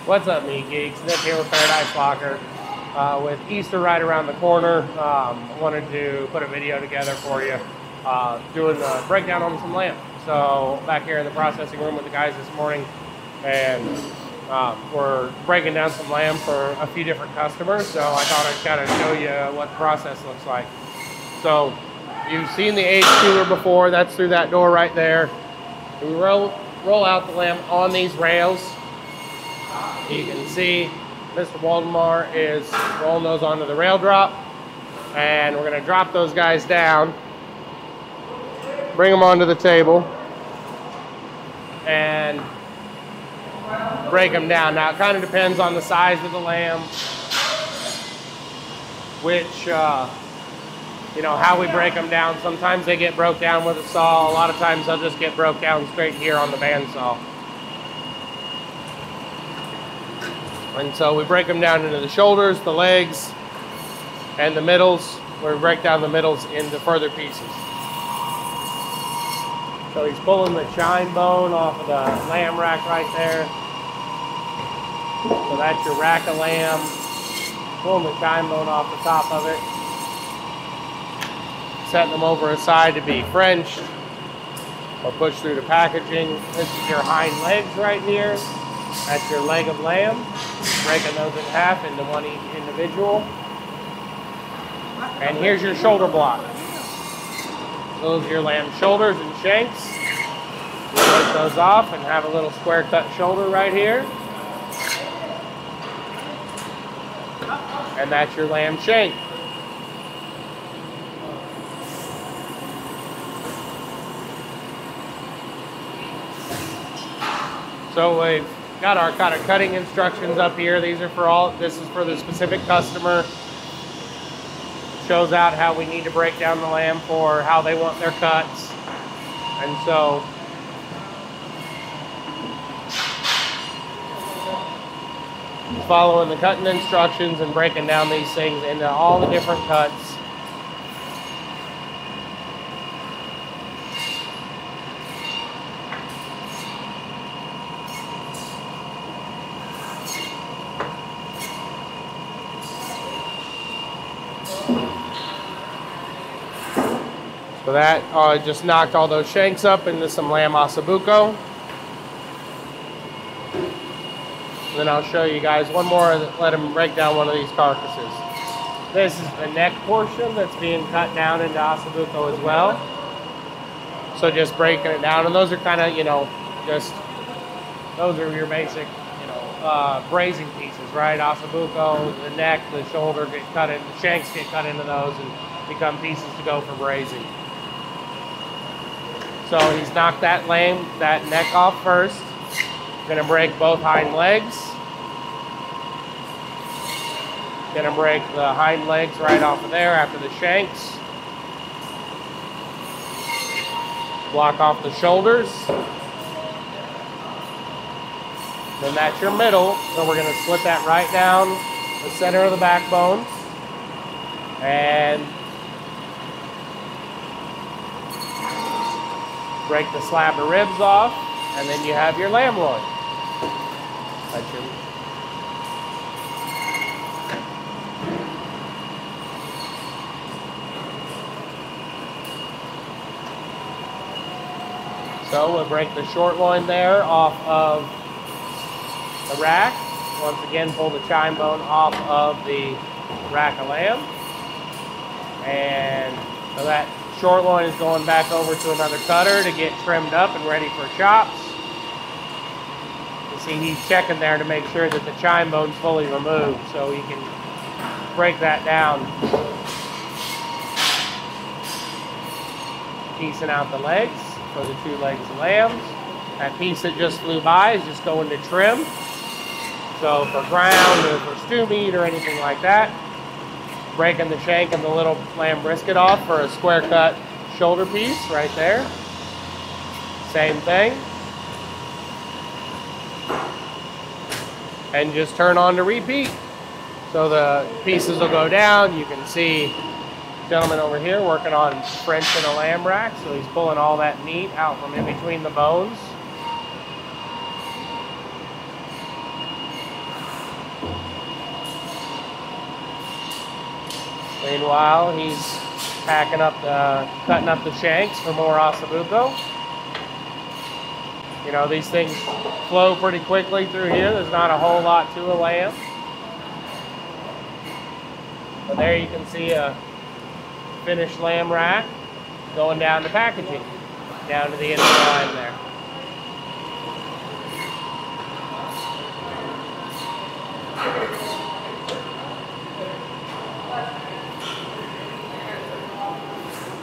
What's up, meat geeks? Nick here with Paradise Locker. With Easter right around the corner, wanted to put a video together for you, doing a breakdown on some lamb. So back here in the processing room with the guys this morning, and we're breaking down some lamb for a few different customers. So I thought I'd kind of show you what the process looks like. So you've seen the aged cooler before. That's through that door right there. We roll out the lamb on these rails. You can see Mr. Waldemar is rolling those onto the rail drop, and we're going to drop those guys down, bring them onto the table, and break them down. Now it kind of depends on the size of the lamb, which you know, how we break them down. Sometimes they get broke down with a saw. A lot of times they'll just get broke down straight here on the bandsaw. And so we break them down into the shoulders, the legs, and the middles. We break down the middles into further pieces. So he's pulling the chine bone off of the lamb rack right there. So that's your rack of lamb. Pulling the chine bone off the top of it. Setting them over aside to be Frenched or pushed through the packaging. This is your hind legs right here. That's your leg of lamb. Breaking those in half into one each individual. And here's your shoulder block. Those are your lamb shoulders and shanks. You take those off and have a little square cut shoulder right here. And that's your lamb shank. So we've got our kind of cutting instructions up here. These are for all, this is for the specific customer. Shows out how we need to break down the lamb for how they want their cuts. And so following the cutting instructions and breaking down these things into all the different cuts. So that just knocked all those shanks up into some lamb ossobuco. And then I'll show you guys one more, let him break down one of these carcasses. This is the neck portion that's being cut down into ossobuco as well. So just breaking it down, and those are kind of, you know, just, those are your basic, you know, braising pieces, right? Ossobuco, the neck, the shoulder get cut in, the shanks get cut into those and become pieces to go for braising. So he's knocked that neck off first. Gonna break both hind legs. Gonna break the hind legs right off of there after the shanks. Block off the shoulders. Then that's your middle. So we're gonna split that right down the center of the backbone. And break the slab of ribs off, and then you have your lamb loin. That's your... So we'll break the short loin there off of the rack. Once again, pull the chine bone off of the rack of lamb. And so that short loin is going back over to another cutter to get trimmed up and ready for chops. You see he's checking there to make sure that the chine bone's fully removed so he can break that down. Piecing out the legs for the two legs of lambs. That piece that just flew by is just going to trim. So for ground or for stew meat or anything like that. Breaking the shank and the little lamb brisket off for a square cut shoulder piece right there. Same thing. And just turn on to repeat. So the pieces will go down. You can see gentleman over here working on Frenching a lamb rack. So he's pulling all that meat out from in between the bones. Meanwhile, he's cutting up the shanks for more ossobuco. You know, these things flow pretty quickly through here. There's not a whole lot to a lamb. But there you can see a finished lamb rack going down to packaging, down to the end of the line there.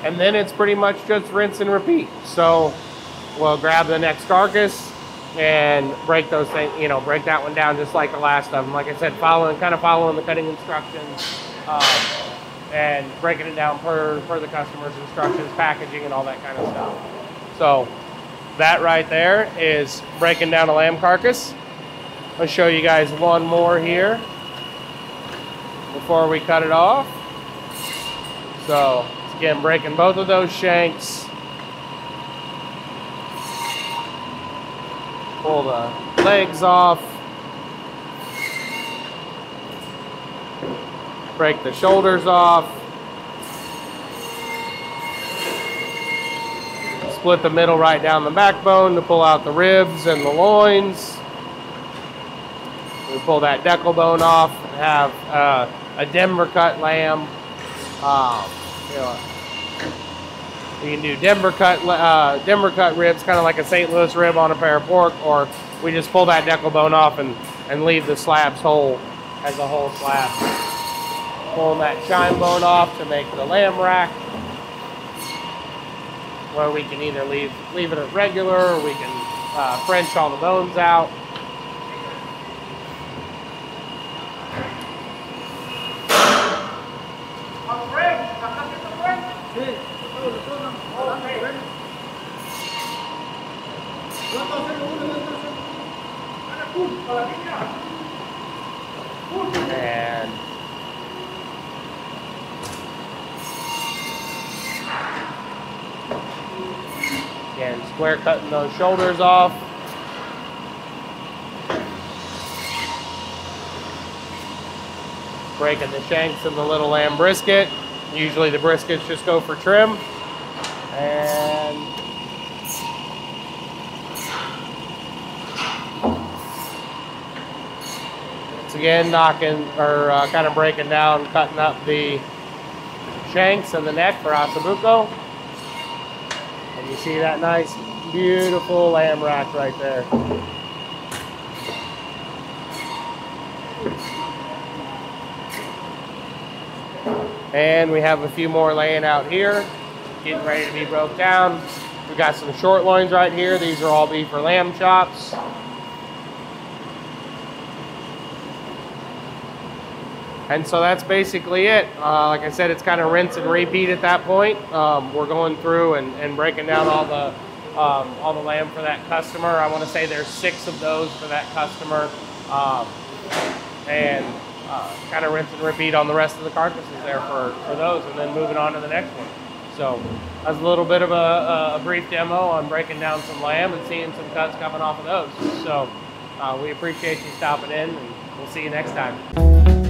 And then it's pretty much just rinse and repeat. So we'll grab the next carcass and break those things, you know, break that one down just like the last of them. Like I said, kind of following the cutting instructions, and breaking it down per the customer's instructions, packaging and all that kind of stuff. So that right there is breaking down a lamb carcass. I'll show you guys one more here before we cut it off. So again, breaking both of those shanks. Pull the legs off. Break the shoulders off. Split the middle right down the backbone to pull out the ribs and the loins. We pull that deckle bone off and have a Denver cut lamb. You know, you can do Denver cut ribs, kind of like a St. Louis rib on a pair of pork, or we just pull that deckle bone off and leave the slabs whole as a whole slab. Pulling that chine bone off to make the lamb rack, where we can either leave it as regular, or we can French all the bones out. And again, square cutting those shoulders off. Breaking the shanks of the little lamb brisket. Usually the briskets just go for trim. And once again, kind of breaking down, cutting up the shanks and the neck for ossobuco. And you see that nice, beautiful lamb rack right there. And we have a few more laying out here, getting ready to be broke down. We've got some short loins right here. These are all beef or lamb chops. And so that's basically it. Like I said, it's kind of rinse and repeat at that point. We're going through and breaking down all the lamb for that customer. I want to say there's 6 of those for that customer. And kind of rinse and repeat on the rest of the carcasses there for those, and then moving on to the next one. So that's a little bit of a brief demo on breaking down some lamb and seeing some cuts coming off of those. So we appreciate you stopping in, and we'll see you next time.